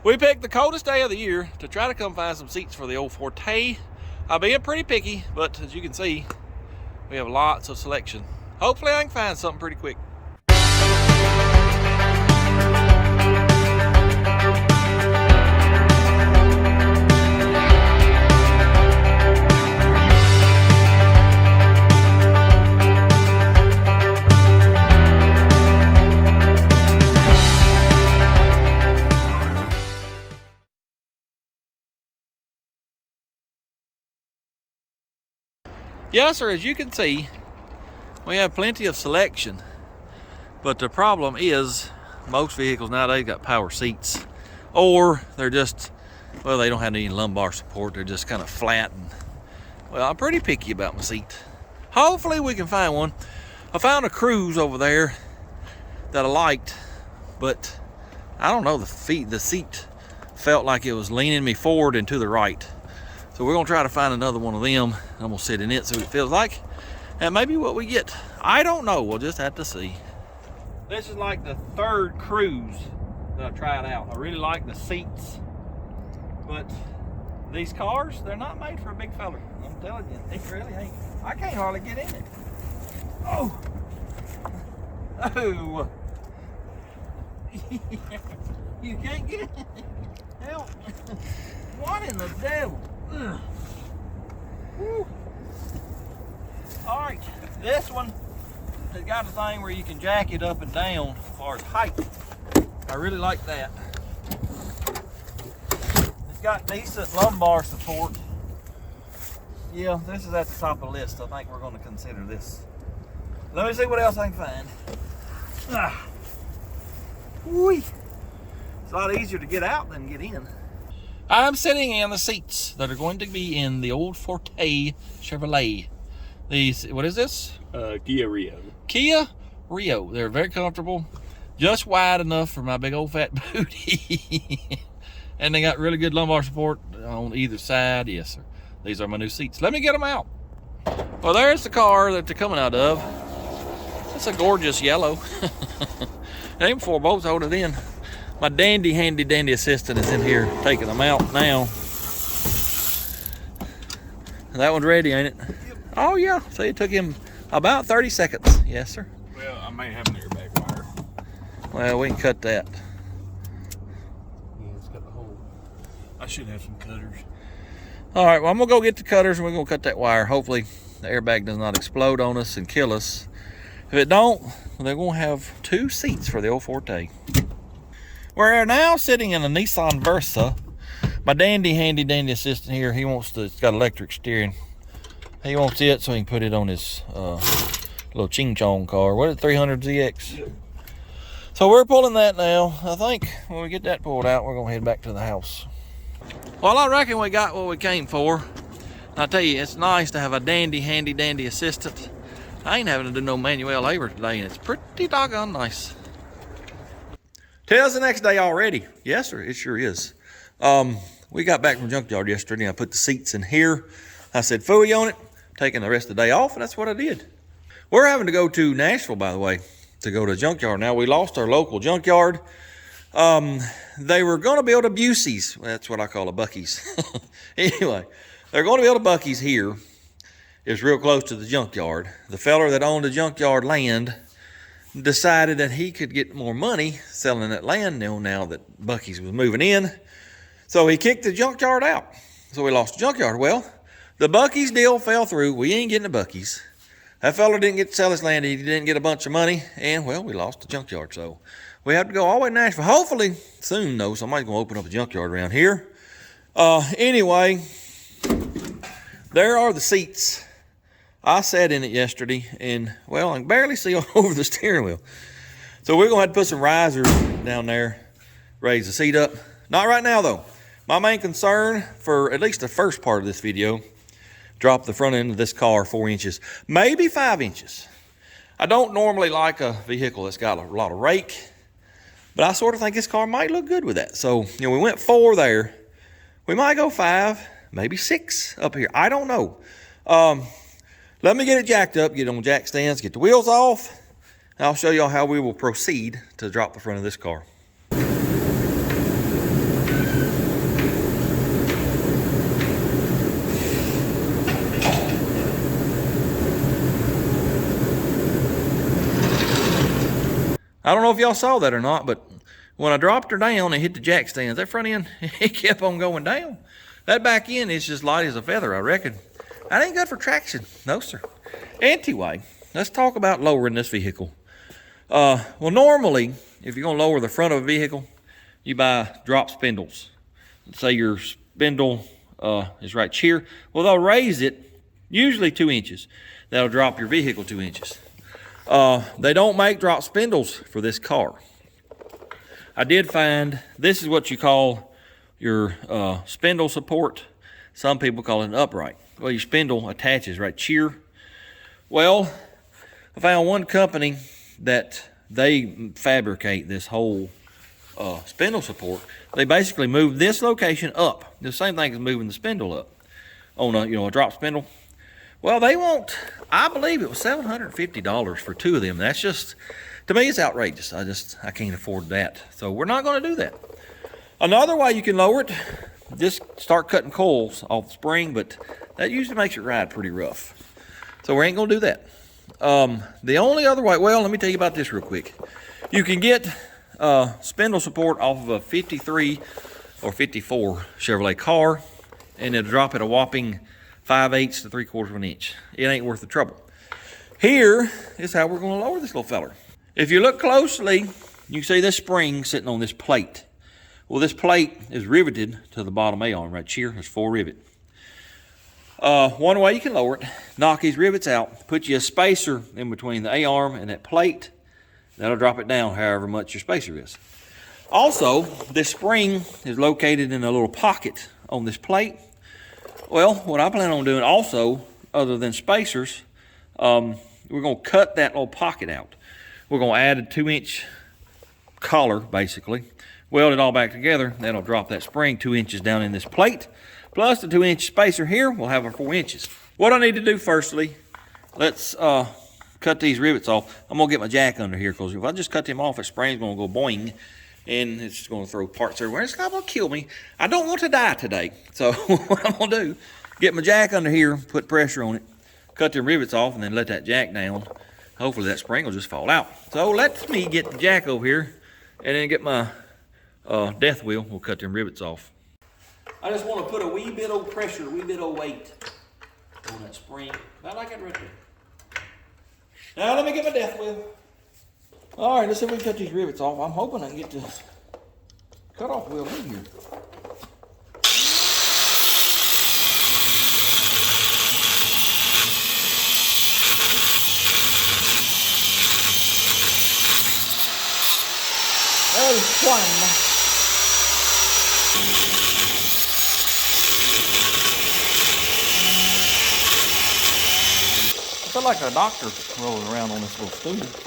We picked the coldest day of the year to try to come find some seats for the old Forte. I'm being pretty picky, but as you can see, we have lots of selection. Hopefully I can find something pretty quick. Yes, sir, as you can see, we have plenty of selection, but the problem is most vehicles nowadays got power seats, or they're just, well, they don't have any lumbar support. They're just kind of flat. And, well, I'm pretty picky about my seat. Hopefully we can find one. I found a Cruise over there that I liked, but I don't know, the seat felt like it was leaning me forward and to the right. So we're gonna try to find another one of them. I'm gonna sit in it, see what it feels like, and maybe what we get. I don't know, we'll just have to see. This is like the third Cruise that I tried out. I really like the seats, but these cars, they're not made for a big fella. I'm telling you, they really ain't. I can't hardly get in it. Oh, oh. You can't get in it. Help. What in the devil? All right, this one has got a thing where you can jack it up and down as far as height. I really like that. It's got decent lumbar support. Yeah, this is at the top of the list. I think we're going to consider this. Let me see what else I can find. It's a lot easier to get out than get in. I'm sitting in the seats that are going to be in the old Forte Chevrolet. These, what is this? Kia Rio. Kia Rio. They're very comfortable, just wide enough for my big old fat booty. And they got really good lumbar support on either side. Yes, sir. These are my new seats. Let me get them out. Well, there's the car that they're coming out of. It's a gorgeous yellow. Ain't before boats hold it in. My dandy assistant is in here taking them out now. That one's ready, ain't it? Yep. Oh yeah, so it took him about 30 seconds. Yes, sir. Well, I may have an airbag wire. Well, we can cut that. Yeah, it's got the hole. I should have some cutters. All right, well, I'm gonna go get the cutters and we're gonna cut that wire. Hopefully the airbag does not explode on us and kill us. If it don't, they're gonna have two seats for the old Forte. We're now sitting in a Nissan Versa. My dandy assistant here, it's got electric steering. He wants it so he can put it on his little ching chong car. What is it, 300ZX? Yep. So we're pulling that now. I think when we get that pulled out, we're gonna head back to the house. Well, I reckon we got what we came for. I tell you, it's nice to have a dandy assistant. I ain't having to do no manual labor today, and it's pretty doggone nice. Today's the next day already. Yes, sir, it sure is. We got back from junkyard yesterday. I put the seats in here. I said, "Phooey on it." Taking the rest of the day off, and that's what I did. We're having to go to Nashville, by the way, to go to a junkyard. Now, we lost our local junkyard. They were going to build a Busey's. That's what I call a Buc-ee's. Anyway, they're going to build a Buc-ee's here. It's real close to the junkyard. The feller that owned the junkyard land decided that he could get more money selling that land now that Buc-ee's was moving in. So he kicked the junkyard out. So we lost the junkyard. Well, the Buc-ee's deal fell through. We ain't getting the Buc-ee's. That fella didn't get to sell his land. He didn't get a bunch of money. And, well, we lost the junkyard. So we have to go all the way to Nashville. Hopefully, soon, though, somebody's going to open up a junkyard around here. Anyway, there are the seats. I sat in it yesterday, and, well, I can barely see over the steering wheel. So we're going to have to put some risers down there, raise the seat up. Not right now, though. My main concern for at least the first part of this video, drop the front end of this car 4 inches, maybe 5 inches. I don't normally like a vehicle that's got a lot of rake, but I sort of think this car might look good with that. So, we went 4 there. We might go 5, maybe 6 up here. I don't know. Let me get it jacked up, get it on jack stands, get the wheels off, and I'll show y'all how we will proceed to drop the front of this car. I don't know if y'all saw that or not, but when I dropped her down and hit the jack stands, that front end, it kept on going down. That back end is just light as a feather, I reckon. That ain't good for traction. No, sir. Anyway, let's talk about lowering this vehicle. Well, normally, if you're going to lower the front of a vehicle, you buy drop spindles. Let's say your spindle is right here. Well, they'll raise it usually 2 inches. That'll drop your vehicle 2 inches. They don't make drop spindles for this car. I did find this is what you call your spindle support. Some people call it an upright. Well, your spindle attaches right here. Well, I found one company that they fabricate this whole spindle support. They basically move this location up. The same thing as moving the spindle up on a drop spindle. Well, they want, I believe it was $750 for 2 of them. That's just, to me, it's outrageous. I can't afford that. So we're not going to do that. Another way you can lower it, just start cutting coils off the spring, but that usually makes it ride pretty rough. So we ain't going to do that. The only other way, well, let me tell you about this real quick. You can get spindle support off of a 53 or 54 Chevrolet car, and it'll drop at a whopping 5/8 to 3/4 of an inch. It ain't worth the trouble. Here is how we're going to lower this little feller. If you look closely, you see this spring sitting on this plate. Well, this plate is riveted to the bottom A-arm right here. There's 4 rivets. One way you can lower it, knock these rivets out, put you a spacer in between the A-arm and that plate. That'll drop it down however much your spacer is. Also, this spring is located in a little pocket on this plate. Well, what I plan on doing also, other than spacers, we're going to cut that little pocket out. We're going to add a 2-inch collar, basically. Weld it all back together. That'll drop that spring 2 inches down in this plate. Plus the 2-inch spacer here, we'll have our 4 inches. What I need to do firstly, let's cut these rivets off. I'm going to get my jack under here, because if I just cut them off, that spring's going to go boing. And it's just going to throw parts everywhere. It's not going to kill me. I don't want to die today. So what I'm going to do, get my jack under here, put pressure on it, cut the rivets off, and then let that jack down. Hopefully that spring will just fall out. So let me get the jack over here and then get my death wheel. We'll cut them rivets off. I just want to put a wee bit of pressure, a wee bit of weight on that spring. About like that right there. Now let me get my death wheel. All right, let's see if we can cut these rivets off. I'm hoping I can get this cut off wheel in here. There's one. I feel like a doctor rolling around on this little stool.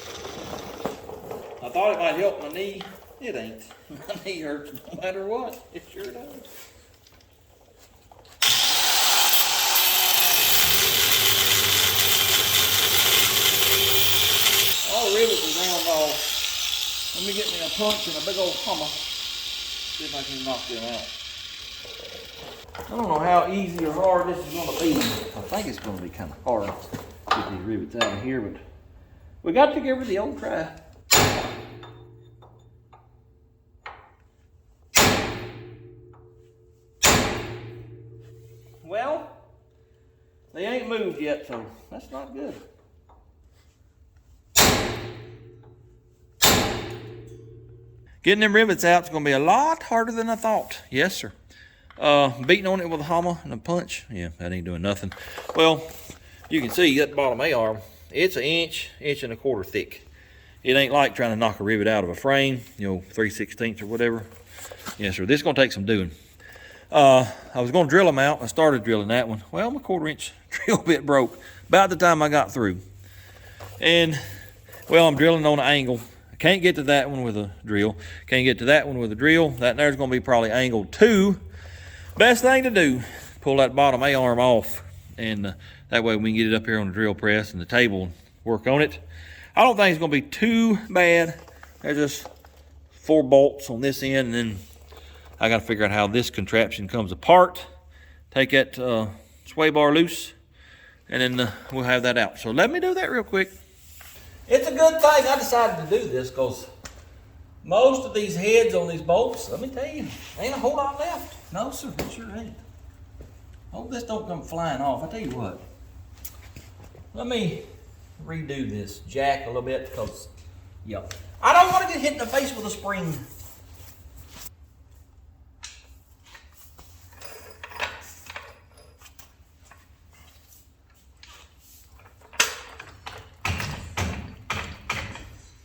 I thought it might help my knee. It ain't. My knee hurts no matter what. It sure does. All the rivets are round off. Let me get me a punch and a big old hammer. See if I can knock them out. I don't know how easy or hard this is going to be. I think it's going to be kind of hard to get these rivets out of here, but we got to give her the old try. Well, they ain't moved yet, so that's not good. Getting them rivets out is going to be a lot harder than I thought. Yes, sir. Beating on it with a hammer and a punch, yeah, that ain't doing nothing. Well, you can see that bottom A-arm, it's an inch, 1.25 inches thick. It ain't like trying to knock a rivet out of a frame, 3/16 or whatever. Yes, sir. This is going to take some doing. I was going to drill them out. I started drilling that one. Well, my 1/4 inch drill bit broke about the time I got through. And, well, I'm drilling on an angle. I can't get to that one with a drill. Can't get to that one with a drill. That there's going to be probably angled 2. Best thing to do, pull that bottom A-arm off. And that way we can get it up here on the drill press and the table and work on it. I don't think it's going to be too bad. There's just 4 bolts on this end, and then I got to figure out how this contraption comes apart. Take that sway bar loose, and then we'll have that out. So let me do that real quick. It's a good thing I decided to do this because most of these heads on these bolts, let me tell you, ain't a whole lot left. No, sir, it sure ain't. Hope this don't come flying off. I tell you what, let me redo this jack a little bit because, yep, I don't want to get hit in the face with a spring.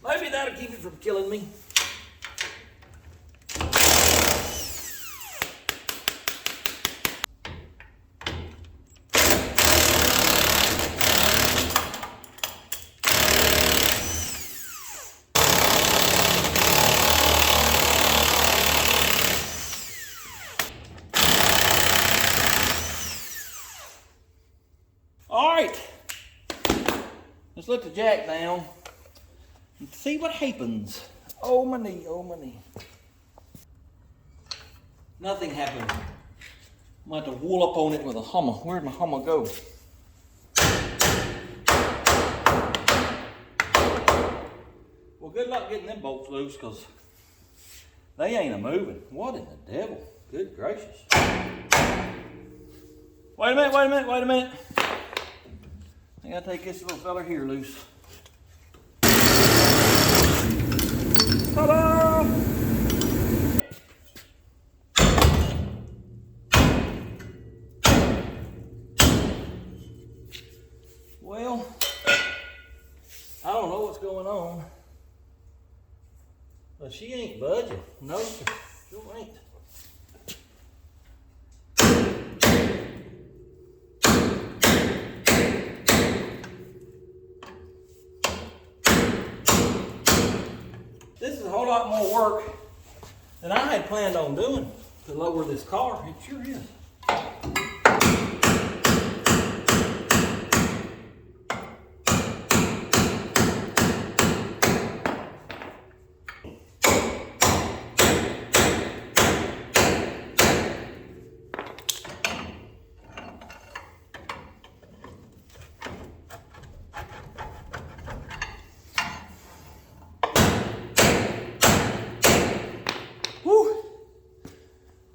Maybe that'll keep it from killing me. All right, let's let the jack down and see what happens. Oh my knee, oh my knee. Nothing happened. I'm going to have to wool up on it with a hammer. Where'd my hammer go? Well, good luck getting them bolts loose because they ain't a moving. What in the devil? Good gracious. Wait a minute, wait a minute, wait a minute. I gotta take this little fella here loose. Ta-da! Well, I don't know what's going on, but she ain't budging. No, sir, sure ain't. This is a whole lot more work than I had planned on doing to lower this car. It sure is.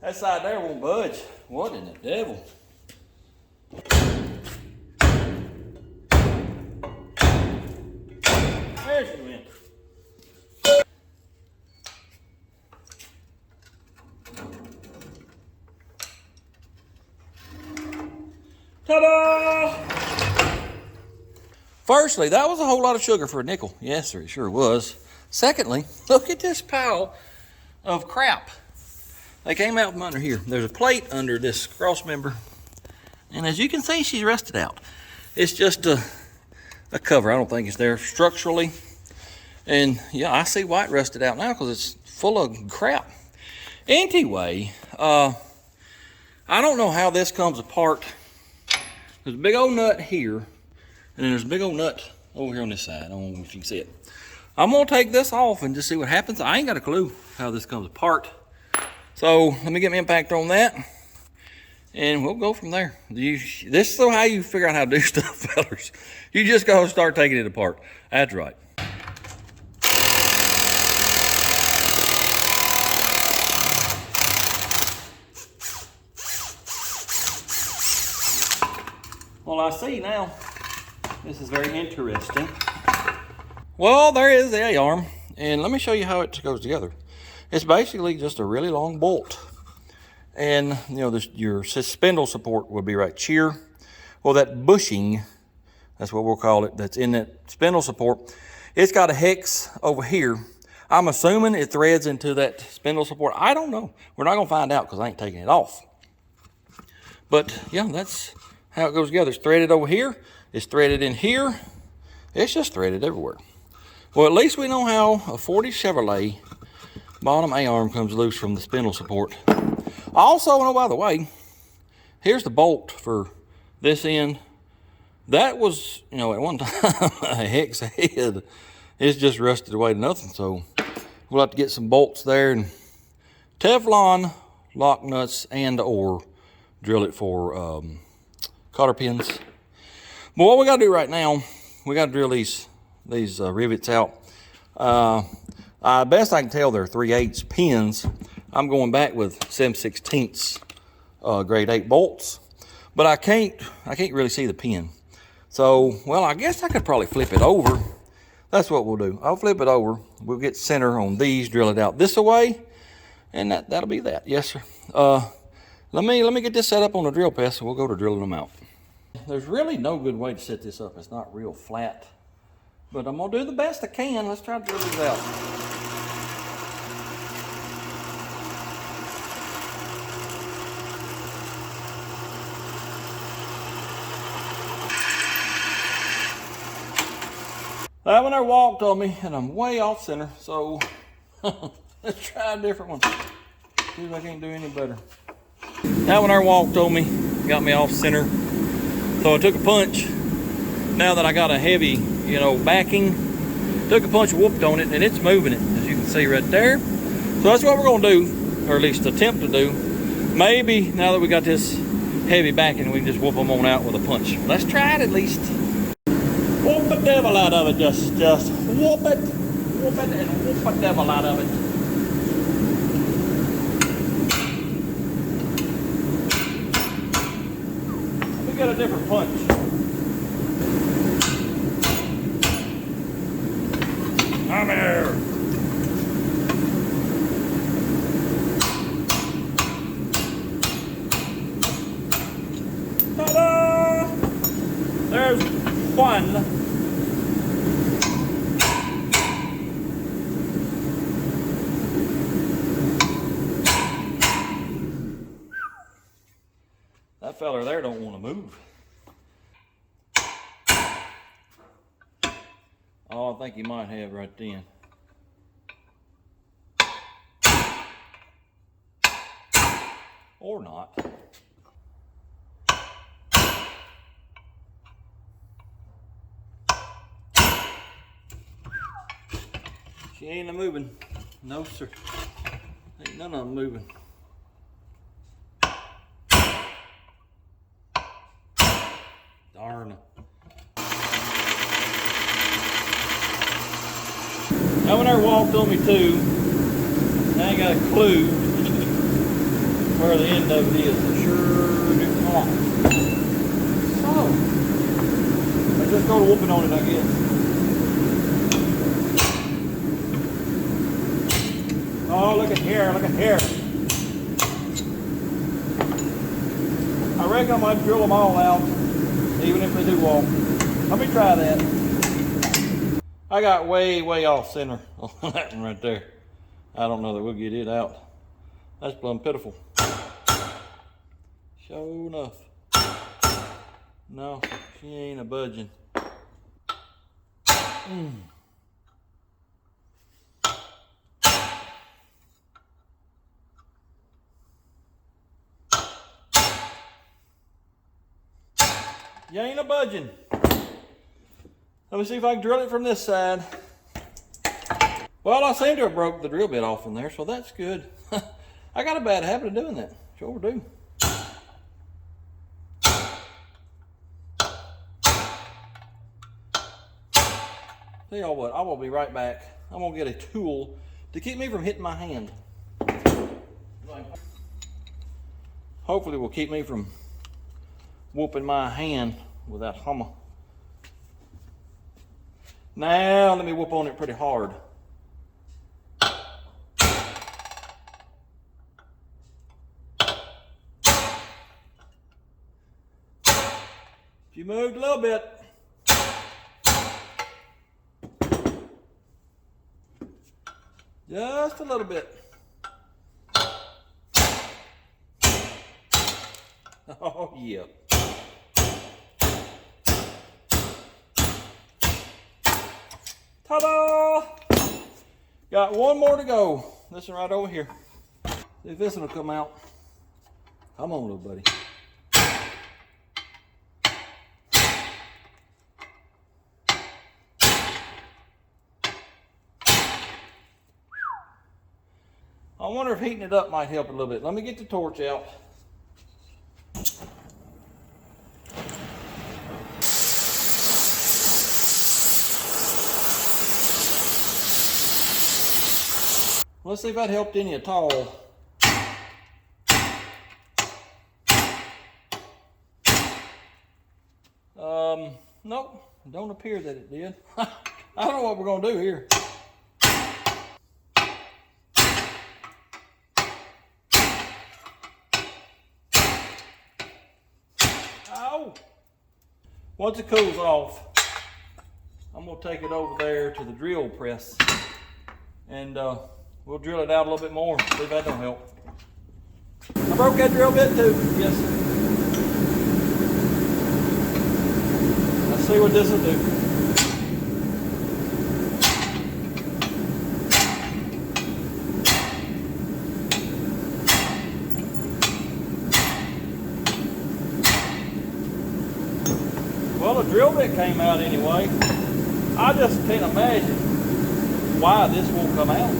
That side there won't budge. What in the devil? There she went. Ta-da! Firstly, that was a whole lot of sugar for a nickel. Yes, sir, it sure was. Secondly, look at this pile of crap. They came out from under here. There's a plate under this cross member. And as you can see, she's rusted out. It's just a cover. I don't think it's there structurally. And yeah, I see why it rusted out now because it's full of crap. Anyway, I don't know how this comes apart. There's a big old nut here. And then there's a big old nut over here on this side. I don't know if you can see it. I'm going to take this off and just see what happens. I ain't got a clue how this comes apart. So let me get my impact on that, and we'll go from there. This is how you figure out how to do stuff, fellas. You just go start taking it apart. That's right. Well, I see now. This is very interesting. Well, there is the A-arm, and let me show you how it goes together. It's basically just a really long bolt. And, you know, your spindle support would be right here. Well, that bushing, that's what we'll call it, that's in that spindle support, it's got a hex over here. I'm assuming it threads into that spindle support. I don't know. We're not going to find out because I ain't taking it off. But, yeah, that's how it goes together. It's threaded over here. It's threaded in here. It's just threaded everywhere. Well, at least we know how a 40 Chevrolet bottom A-arm comes loose from the spindle support. I also know, by the way, here's the bolt for this end. That was, you know, at one time a hex head. It's just rusted away to nothing. So we'll have to get some bolts there and Teflon lock nuts and or drill it for cotter pins. But what we got to do right now, we got to drill these rivets out. Best I can tell, they're 3/8 pins. I'm going back with 7/16 grade 8 bolts, but I can't really see the pin. So, well, I guess I could probably flip it over. That's what we'll do. I'll flip it over. We'll get center on these, drill it out this way, and that'll be that. Yes, sir. Let me get this set up on the drill press, and we'll go to drilling them out. There's really no good way to set this up. It's not real flat, but I'm gonna do the best I can. Let's try to drill these out. That one there walked on me, and I'm way off center, so let's try a different one. See if I can't do any better. That one there walked on me, got me off center. So I took a punch. Now that I got a heavy, backing, took a punch, whooped on it, and it's moving it, as you can see right there. So that's what we're gonna do, or at least attempt to do. Maybe now that we got this heavy backing, we can just whoop them on out with a punch. Let's try it at least. Whoop the devil out of it, just whoop it, and whoop the devil out of it. Let me get a different punch. Come here. Ta-da! There's one. That fella there don't want to move. Oh, I think he might have right then. Or not. She ain't a moving. No, sir. Ain't none of them moving. Darn. That one there walked on me too. I ain't got a clue where the end of it is. I sure do not. So, let's just go to whooping on it, I guess. Oh, look at here, look at here. I reckon I might drill them all out, even if they do walk. Let me try that. I got way off center on that one right there. I don't know that we'll get it out. That's plumb pitiful. Sure enough. No, she ain't a budging. You ain't a budging. Let me see if I can drill it from this side. Well, I seem to have broke the drill bit off in there, so that's good. I got a bad habit of doing that. Sure do. Tell y'all what, I will be right back. I'm gonna get a tool to keep me from hitting my hand. Hopefully will keep me from whooping my hand with that hammer. Now let me whoop on it pretty hard. She moved a little bit. Just a little bit. Oh yeah. Ta-da! Got one more to go. This one right over here. See if this one will come out. Come on, little buddy. I wonder if heating it up might help a little bit. Let me get the torch out. Let's see if that helped any at all. Nope, don't appear that it did. I don't know what we're gonna do here. Ow! Once it cools off, I'm gonna take it over there to the drill press and we'll drill it out a little bit more, see if that don't help. I broke that drill bit too, yes sir. Let's see what this will do. Well, the drill bit came out anyway. I just can't imagine why this won't come out.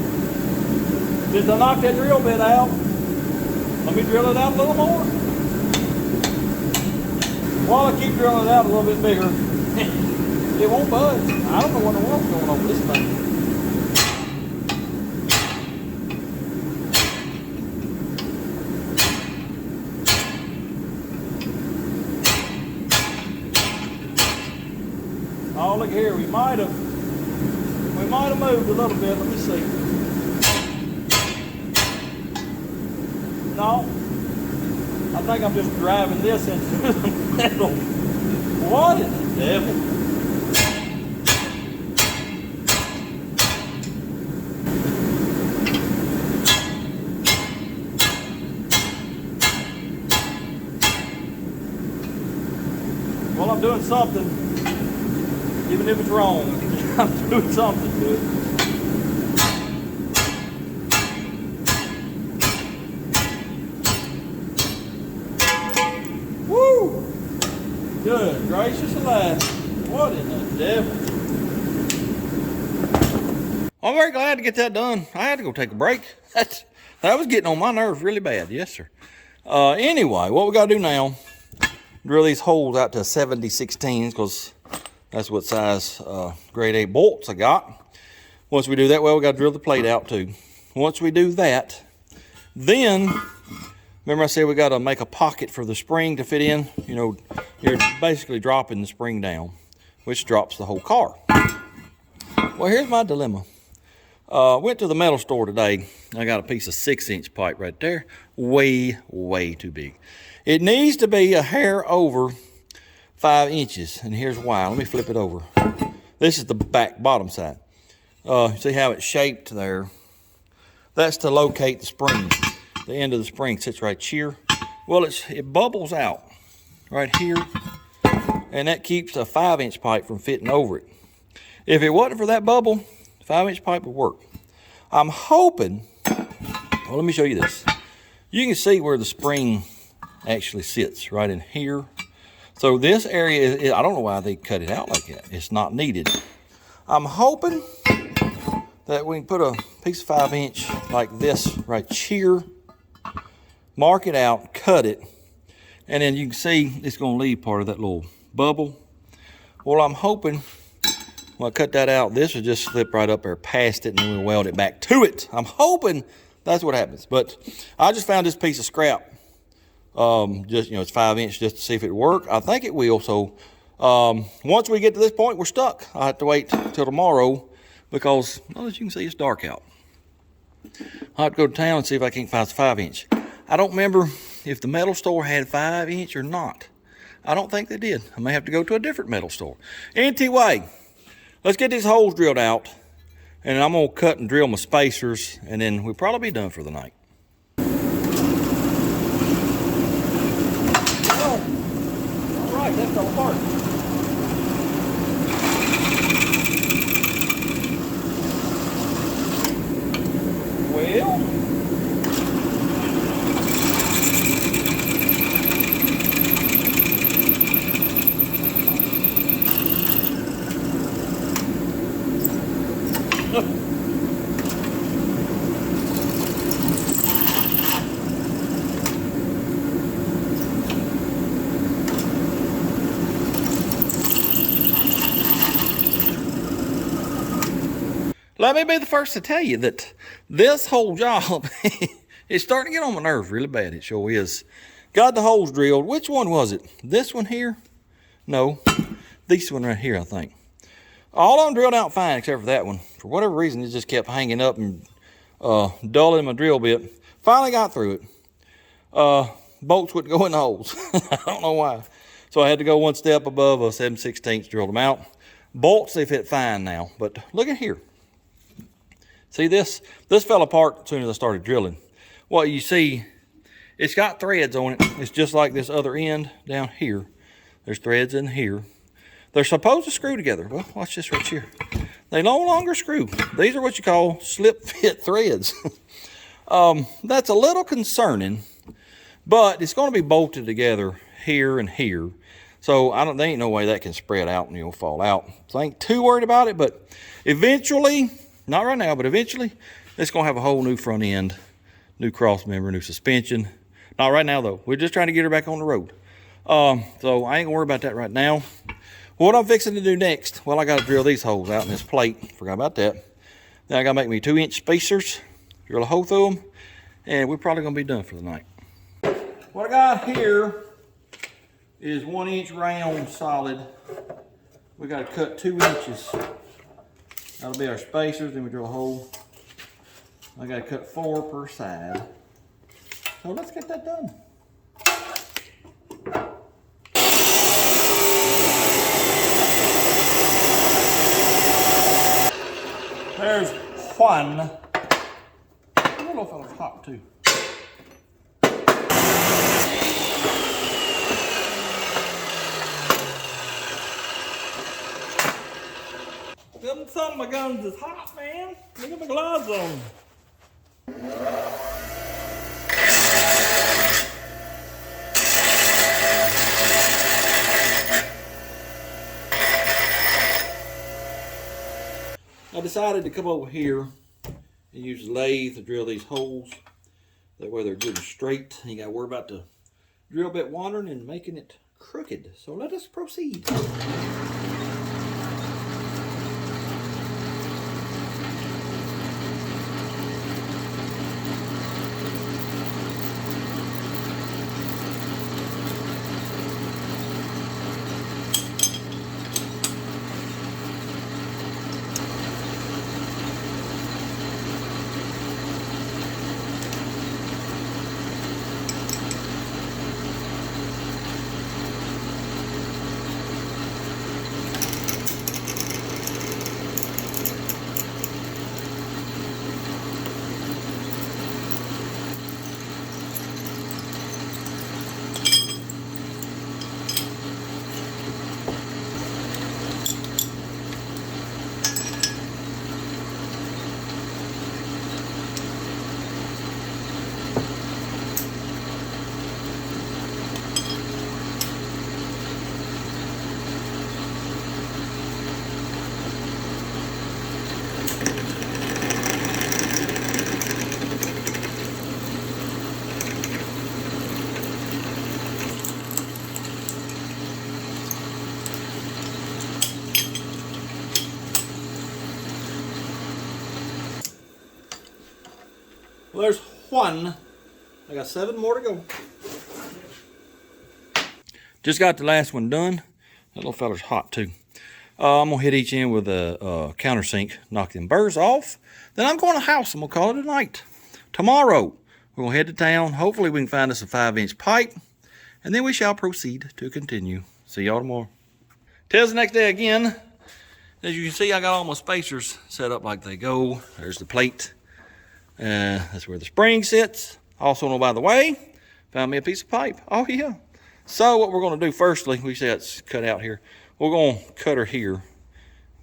Since I knocked that drill bit out, let me drill it out a little more. While I keep drilling it out a little bit bigger, it won't budge. I don't know what the world's going on with this thing. Oh, look here, we might have moved a little bit. Let me see. No, I think I'm just driving this into the metal. What in the devil? Well, I'm doing something, even if it's wrong. I'm doing something to it. Woo! Good gracious alive. What in the devil? I'm very glad to get that done. I had to go take a break. That was getting on my nerves really bad. Yes, sir. Anyway, what we got to do now, drill these holes out to 70/16 because that's what size grade 8 bolts I got. Once we do that, well, we got to drill the plate out too. Once we do that, then, remember I said we got to make a pocket for the spring to fit in? You know, you're basically dropping the spring down, which drops the whole car. Well, here's my dilemma. Went to the metal store today. I got a piece of 6-inch pipe right there. Way too big. It needs to be a hair over 5 inches, and here's why. Let me flip it over. This is the bottom side. See how it's shaped there? That's to locate the spring. The end of the spring sits right here. Well, it bubbles out right here, and that keeps a 5-inch pipe from fitting over it. If it wasn't for that bubble, 5-inch pipe would work. I'm hoping, well, let me show you this. You can see where the spring actually sits, right in here. So this area, I don't know why they cut it out like that. It's not needed. I'm hoping that we can put a piece of 5-inch like this right here, mark it out, cut it, and then you can see it's going to leave part of that little bubble. Well, I'm hoping when I cut that out, this will just slip right up there past it, and then we'll weld it back to it. I'm hoping that's what happens. But I just found this piece of scrap. Just, it's 5-inch just to see if it work. I think it will. So once we get to this point, we're stuck. I have to wait till tomorrow because, well, as you can see, it's dark out. I'll have to go to town and see if I can't find a 5-inch. I don't remember if the metal store had 5-inch or not. I don't think they did. I may have to go to a different metal store. Anyway, let's get these holes drilled out, and I'm going to cut and drill my spacers, and then we'll probably be done for the night. Oh, all right, that fell apart. Well, Let me be the first to tell you that this whole job is starting to get on my nerves really bad. It sure is. Got the holes drilled. Which one was it? This one here? No, this one right here, I think. All of them drilled out fine except for that one. For whatever reason, it just kept hanging up and dulling my drill bit. Finally got through it. Bolts wouldn't go in the holes. I don't know why. So I had to go one step above a 7/16, drilled them out. Bolts, they fit fine now. But look at here. See this? This fell apart as soon as I started drilling. What you see, it's got threads on it. It's just like this other end down here. There's threads in here. They're supposed to screw together. Well, watch this right here. They no longer screw. These are what you call slip fit threads. That's a little concerning, but it's going to be bolted together here and here. So there ain't no way that can spread out and you'll fall out. So I ain't too worried about it, but eventually, not right now, but eventually, it's going to have a whole new front end, new cross member, new suspension. Not right now though. We're just trying to get her back on the road. So I ain't gonna worry about that right now. What I'm fixing to do next, well, I got to drill these holes out in this plate. Forgot about that. Then I got to make me 2-inch spacers, drill a hole through them, and we're probably going to be done for the night. What I got here is 1-inch round solid. We got to cut 2 inches. That'll be our spacers. Then we drill a hole. I got to cut 4 per side. So let's get that done. There's one. That little fella's hot too. Them son of my guns is hot, man. Look at my gloves on. I decided to come over here and use the lathe to drill these holes. That way they're good and straight. You gotta worry about the drill bit wandering and making it crooked. So let us proceed. Well, there's one. I got 7 more to go. Just got the last one done. That little feller's hot too. I'm gonna hit each end with a countersink, knock them burrs off. Then I'm going to the house and we'll call it a night. Tomorrow, we're gonna head to town. Hopefully we can find us a 5-inch pipe, and then we shall proceed to continue. See y'all tomorrow. Till the next day again. As you can see, I got all my spacers set up like they go. There's the plate. That's where the spring sits. Also, by the way, found me a piece of pipe. Oh yeah. So what we're going to do firstly, we see it's cut out here. We're going to cut her here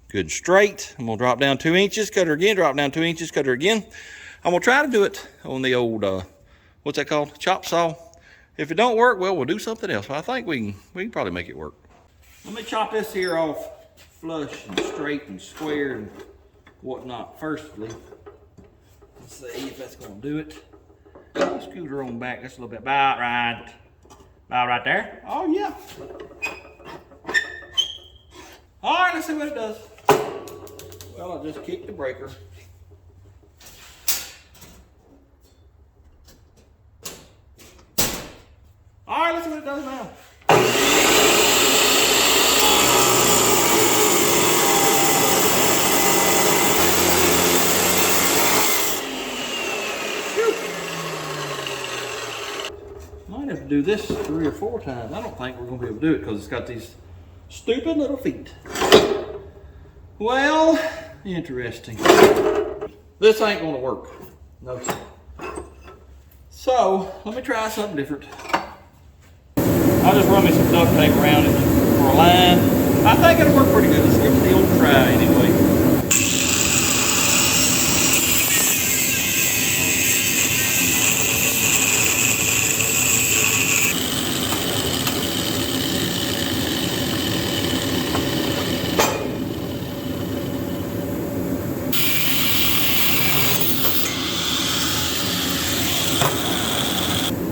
good and straight. I'm going to drop down 2 inches, cut her again, drop down 2 inches, cut her again. I'm going to try to do it on the old, what's that called? Chop saw. If it don't work, well, we'll do something else. But I think we can probably make it work. Let me chop this here off flush and straight and square and whatnot firstly. Let's see if that's going to do it. I'll scoot her on back just a little bit. About right there. Oh, yeah. All right, let's see what it does. Well, I just kicked the breaker. does now. Might have to do this 3 or 4 times. I don't think we're going to be able to do it because it's got these stupid little feet. Well, interesting. This ain't going to work. No, sir. So, let me try something different. I'll just run me some duct tape around it for a line. I think it'll work pretty good. Let's give it the old try anyway.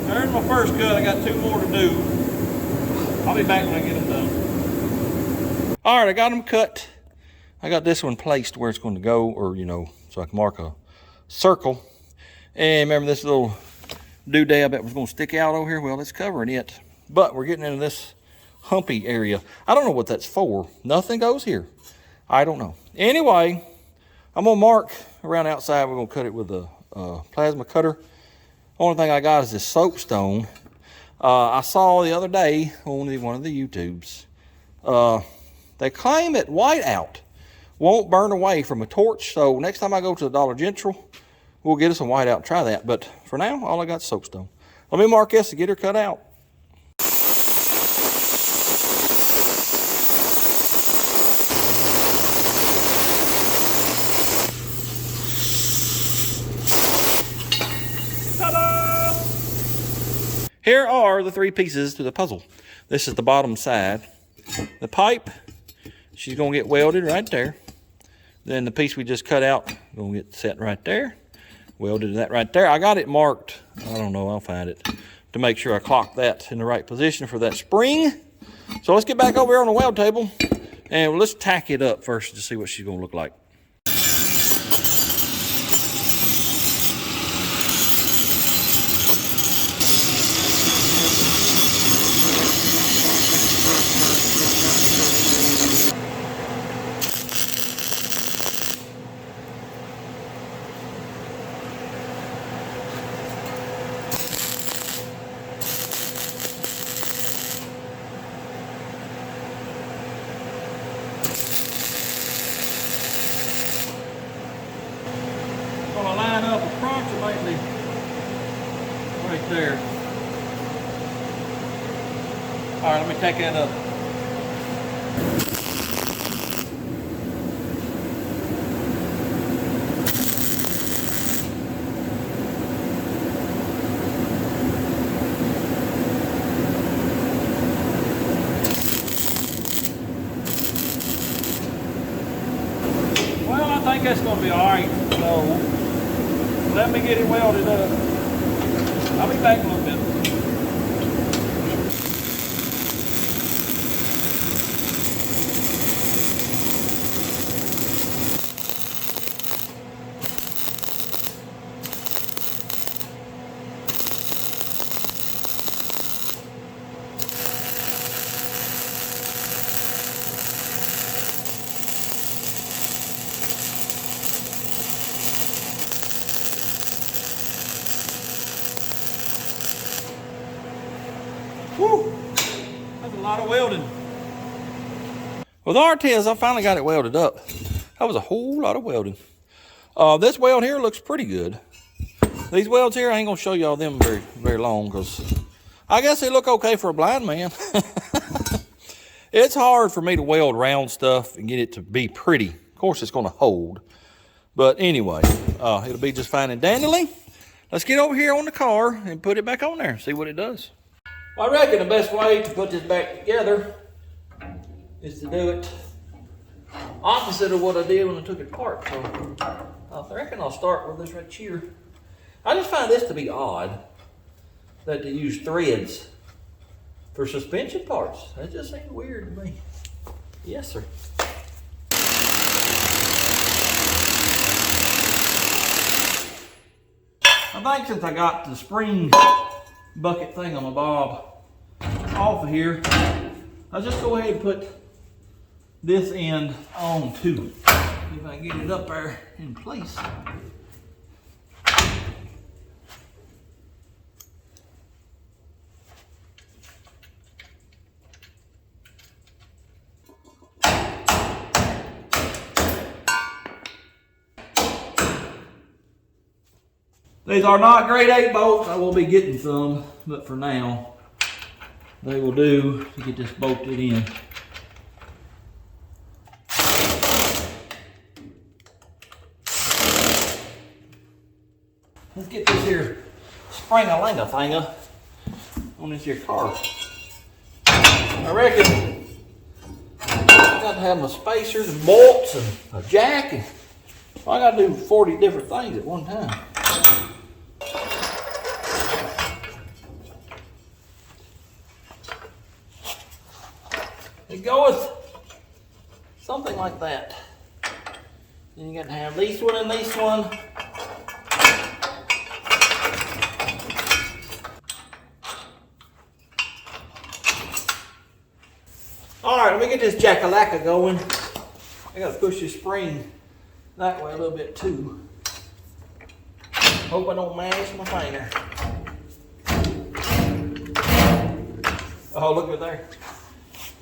There's my first cut. I got 2 more to do. I'll be back when I get them done. All right, I got them cut. I got this one placed where it's going to go, or, you know, so I can mark a circle. And remember this little doodad that was going to stick out over here? Well, it's covering it. But we're getting into this humpy area. I don't know what that's for. Nothing goes here. I don't know. Anyway, I'm going to mark around outside. We're going to cut it with a plasma cutter. Only thing I got is this soapstone. I saw the other day on one of the YouTubes. They claim that whiteout won't burn away from a torch. So next time I go to the Dollar General, we'll get us some whiteout and try that. But for now, all I got is soapstone. Let me mark this to get her cut out. Here are the 3 pieces to the puzzle. This is the bottom side. The pipe, she's gonna get welded right there. Then the piece we just cut out, gonna get set right there. Welded to that right there. I got it marked, I don't know, I'll find it, to make sure I clock that in the right position for that spring. So let's get back over here on the weld table and let's tack it up first to see what she's gonna look like. Gonna line up approximately right there. All right, let me take that up. Well, I think that's gonna be all right. So let me get it welded up. I'll be back in a little bit. Whew, that's a lot of welding. With Artez, I finally got it welded up. That was a whole lot of welding. This weld here looks pretty good. These welds here, I ain't gonna show y'all them very long because I guess they look okay for a blind man. It's hard for me to weld round stuff and get it to be pretty. Of course, it's gonna hold. But anyway, it'll be just fine and dandely. Let's get over here on the car and put it back on there and see what it does. I reckon the best way to put this back together is to do it opposite of what I did when I took it apart. So I reckon I'll start with this right here. I just find this to be odd that they use threads for suspension parts. That just seems weird to me. Yes, sir. I think since I got the spring bucket thing on my bob, off of here, I'll just go ahead and put this end on too. If I can get it up there in place. These are not grade 8 bolts. I will be getting some, but for now, they will do to get this bolted in. Let's get this here spring-a-linga thinga on this here car. I reckon I got to have my spacers and bolts and a jack, and I got to do 40 different things at one time. It goes something like that. Then you got to have this one and this one. All right, let me get this jackalacka going. I got to push this spring that way a little bit too. Hope I don't mash my finger. Oh, look at there.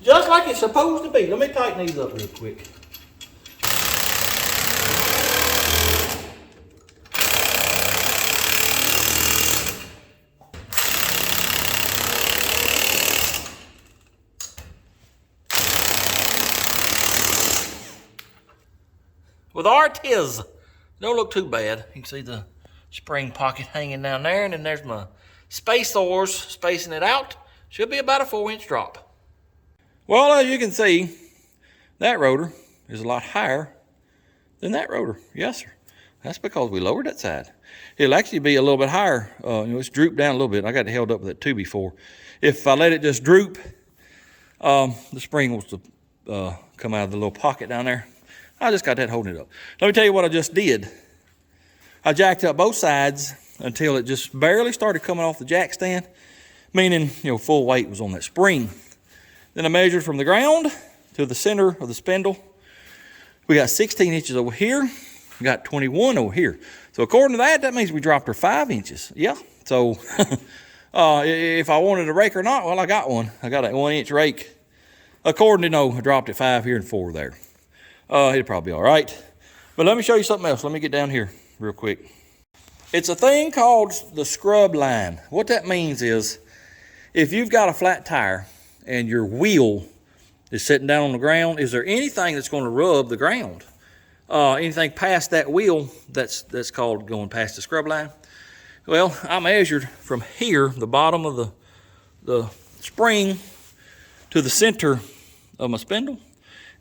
Just like it's supposed to be. Let me tighten these up real quick. With Artiz, don't look too bad. You can see the spring pocket hanging down there, and then there's my spacers spacing it out. Should be about a 4-inch drop. Well, as you can see, that rotor is a lot higher than that rotor. Yes, sir. That's because we lowered that side. It'll actually be a little bit higher. It's drooped down a little bit. I got it held up with that too before. If I let it just droop, the spring was to come out of the little pocket down there. I just got that holding it up. Let me tell you what I just did. I jacked up both sides until it just barely started coming off the jack stand, meaning, full weight was on that spring. Then I measured from the ground to the center of the spindle. We got 16 inches over here. We got 21 over here. So according to that, that means we dropped her 5 inches. Yeah. So if I wanted a rake or not, well, I got one. I got a 1-inch rake. According to I dropped it 5 here and 4 there. It'll probably be all right. But let me show you something else. Let me get down here real quick. It's a thing called the scrub line. What that means is if you've got a flat tire and your wheel is sitting down on the ground, is there anything that's going to rub the ground? Anything past that wheel, that's called going past the scrub line. Well, I measured from here, the bottom of the spring, to the center of my spindle.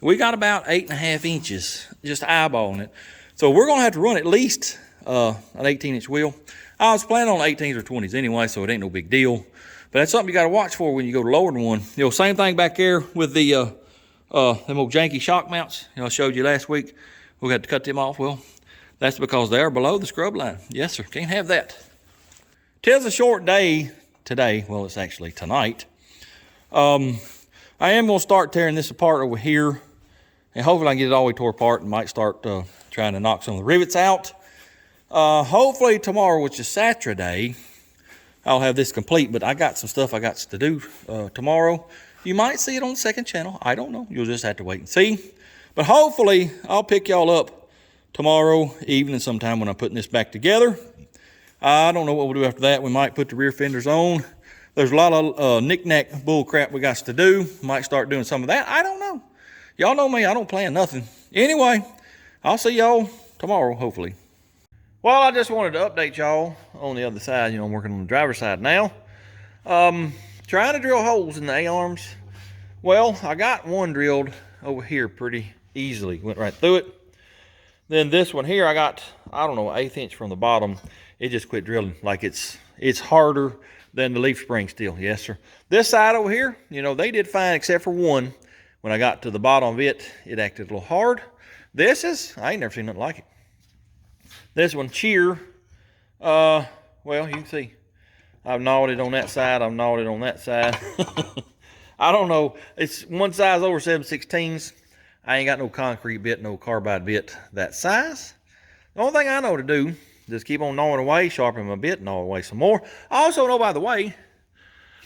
We got about 8.5 inches, just eyeballing it. So we're going to have to run at least an 18-inch wheel. I was planning on 18s or 20s anyway, so it ain't no big deal. But that's something you got to watch for when you go to lowering one. Same thing back there with the them old janky shock mounts. I showed you last week. We got to cut them off. Well, that's because they are below the scrub line. Yes, sir. Can't have that. 'Tis a short day today. Well, it's actually tonight. I am going to start tearing this apart over here. And hopefully I can get it all the way tore apart and might start trying to knock some of the rivets out. Hopefully tomorrow, which is Saturday, I'll have this complete, but I got some stuff I got to do tomorrow. You might see it on the second channel. I don't know. You'll just have to wait and see. But hopefully, I'll pick y'all up tomorrow evening sometime when I'm putting this back together. I don't know what we'll do after that. We might put the rear fenders on. There's a lot of knick-knack bull crap we got to do. Might start doing some of that. I don't know. Y'all know me. I don't plan nothing. Anyway, I'll see y'all tomorrow, hopefully. Well, I just wanted to update y'all on the other side. I'm working on the driver's side now. Trying to drill holes in the A-arms. Well, I got one drilled over here pretty easily. Went right through it. Then this one here, I got, I don't know, 1/8 inch from the bottom. It just quit drilling. Like it's harder than the leaf spring steel. Yes, sir. This side over here, they did fine except for one. When I got to the bottom of it, it acted a little hard. This is, I ain't never seen nothing like it. This one, cheer, well, you can see. I've gnawed it on that side. I've gnawed it on that side. I don't know. It's one size over 7/16. I ain't got no concrete bit, no carbide bit that size. The only thing I know to do, just keep on gnawing away, sharpen my bit, gnaw away some more. I also know, by the way,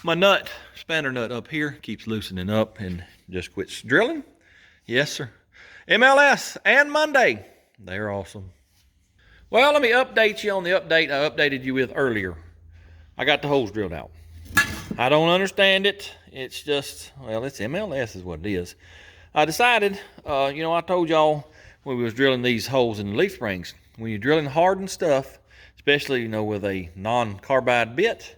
my nut, spanner nut up here, keeps loosening up and just quits drilling. Yes, sir. MLS and Monday. They're awesome. Well, let me update you on the update I updated you with earlier. I got the holes drilled out. I don't understand it. It's just, well, it's MLS is what it is. I decided, you know, I told y'all when we was drilling these holes in the leaf springs, when you're drilling hardened stuff, especially, you know, with a non-carbide bit,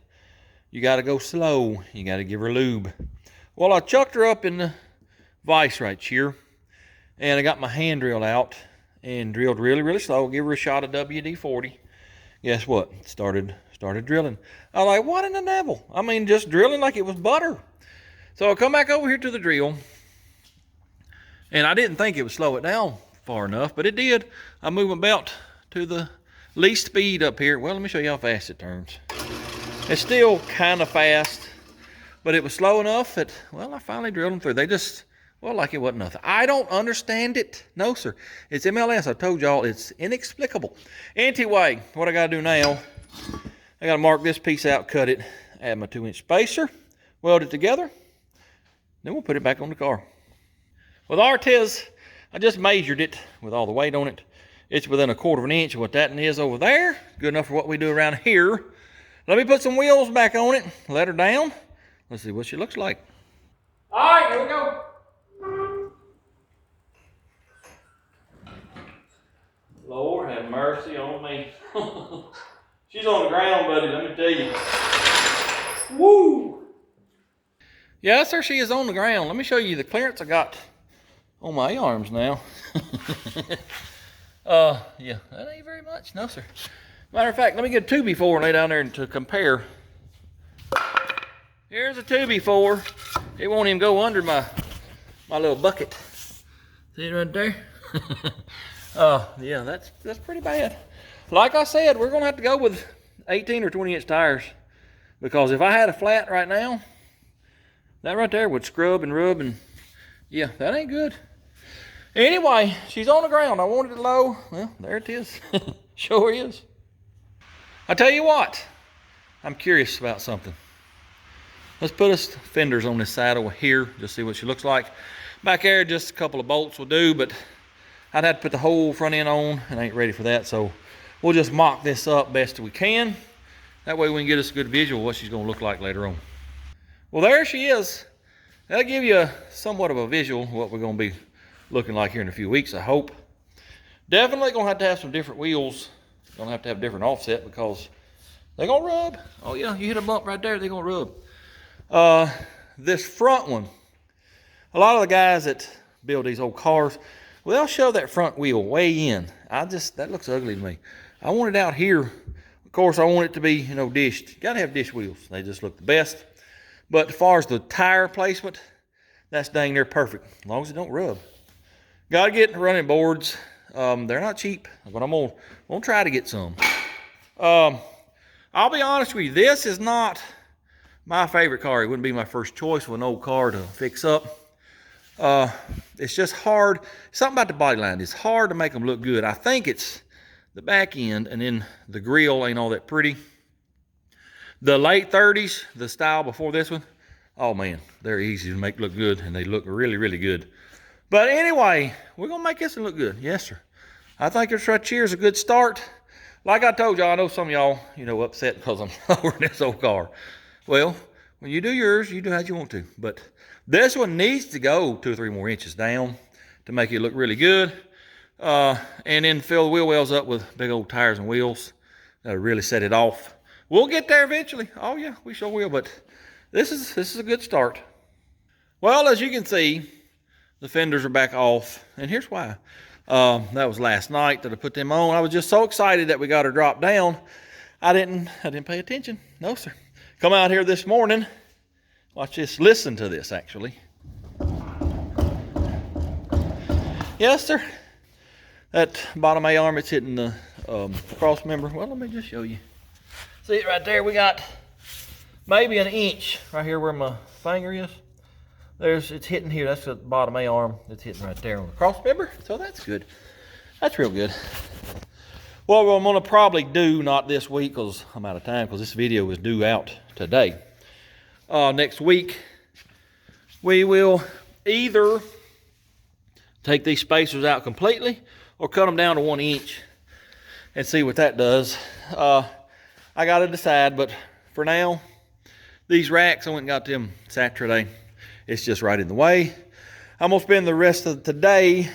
you got to go slow. You got to give her lube. Well, I chucked her up in the vise right here, and I got my hand drill out and drilled really, really slow. Give her a shot of WD-40. Guess what? Started drilling. I was like, what in the devil? I mean, just drilling like it was butter. So I come back over here to the drill, and I didn't think it would slow it down far enough, but it did. I moved my belt to the least speed up here. Well, let me show you how fast it turns. It's still kind of fast, but it was slow enough that, well, I finally drilled them through. They just, well, like it wasn't nothing. I don't understand it. No, sir. It's MLS. I told y'all it's inexplicable. Anyway, what I got to do now, I got to mark this piece out, cut it, add my 2-inch spacer, weld it together, then we'll put it back on the car. With Artiz, I just measured it with all the weight on it. It's within 1/4 of an inch of what that is over there. Good enough for what we do around here. Let me put some wheels back on it, let her down. Let's see what she looks like. All right, here we go. Lord have mercy on me. She's on the ground, buddy, let me tell you. Woo! Yes, sir, she is on the ground. Let me show you the clearance I got on my arms now. Yeah, that ain't very much, no, sir. Matter of fact, let me get a 2x4 and lay down there to compare. Here's a 2x4. It won't even go under my little bucket. See it right there? Yeah, that's pretty bad. Like I said, we're gonna have to go with 18 or 20-inch tires, because if I had a flat right now, that right there would scrub and rub, and yeah, that ain't good. Anyway, she's on the ground. I wanted it low. Well, there it is. Sure is. I tell you what, I'm curious about something. Let's put us fenders on this side over here, just see what she looks like. Back there, just a couple of bolts will do, but I'd have to put the whole front end on, and I ain't ready for that, so we'll just mock this up best we can. That way we can get us a good visual of what she's gonna look like later on. Well, there she is. That'll give you somewhat of a visual of what we're gonna be looking like here in a few weeks, I hope. Definitely gonna have some different wheels. Gonna have to have different offset because they're gonna rub. Oh yeah, you hit a bump right there, they're gonna rub. This front one, a lot of the guys that build these old cars, well, they'll shove that front wheel way in. That looks ugly to me. I want it out here. Of course, I want it to be, you know, dished. You gotta have dish wheels. They just look the best. But as far as the tire placement, that's dang near perfect, as long as it don't rub. Gotta get running boards. They're not cheap, but I'm gonna try to get some. I'll be honest with you, this is not my favorite car. It wouldn't be my first choice with an old car to fix up. It's just hard. Something about the body line. It's hard to make them look good. I think it's the back end, and then the grill ain't all that pretty. The late 30s, the style before this one, oh man, they're easy to make look good, and they look really, really good. But anyway, we're gonna make this one look good. Yes, sir. I think this right here is a good start. Like I told y'all, I know some of y'all, you know, upset because I'm lowering this old car. Well, when you do yours, you do as you want to. But this one needs to go 2 or 3 more inches down to make it look really good. And then fill the wheel wells up with big old tires and wheels. That'll really set it off. We'll get there eventually. Oh yeah, we sure will. But this is a good start. Well, as you can see, the fenders are back off, and here's why. That was last night that I put them on. I was just so excited that we got her dropped down. I didn't pay attention. No, sir. Come out here this morning. Watch this. Listen to this, actually. Yes, sir. That bottom A-arm, it's hitting the cross member. Well, let me just show you. See it right there? We got maybe an inch right here where my finger is. It's hitting here. That's the bottom A-arm. It's hitting right there on the cross member. So that's good. That's real good. What I'm gonna probably do, not this week because I'm out of time, because this video is due out today. Next week, we will either take these spacers out completely or cut them down to 1 inch and see what that does. I gotta decide, but for now, these racks, I went and got them Saturday. It's just right in the way. I'm gonna spend the rest of today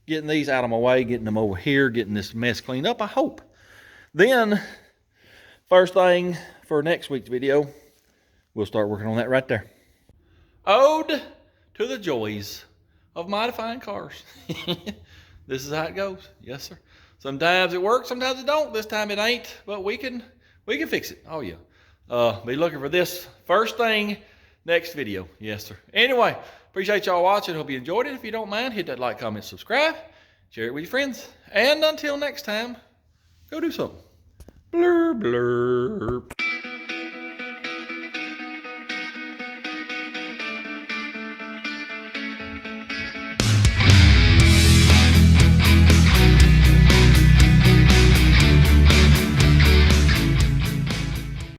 getting these out of my way, getting them over here, getting this mess cleaned up, I hope. Then, first thing for next week's video, we'll start working on that right there. Ode to the joys of modifying cars. This is how it goes. Yes, sir. Sometimes it works, sometimes it don't. This time it ain't, but we can fix it. Oh, yeah. Be looking for this first thing next video. Yes, sir. Anyway, appreciate y'all watching. Hope you enjoyed it. If you don't mind, hit that like, comment, subscribe. Share it with your friends. And until next time, go do something. Blur, blur.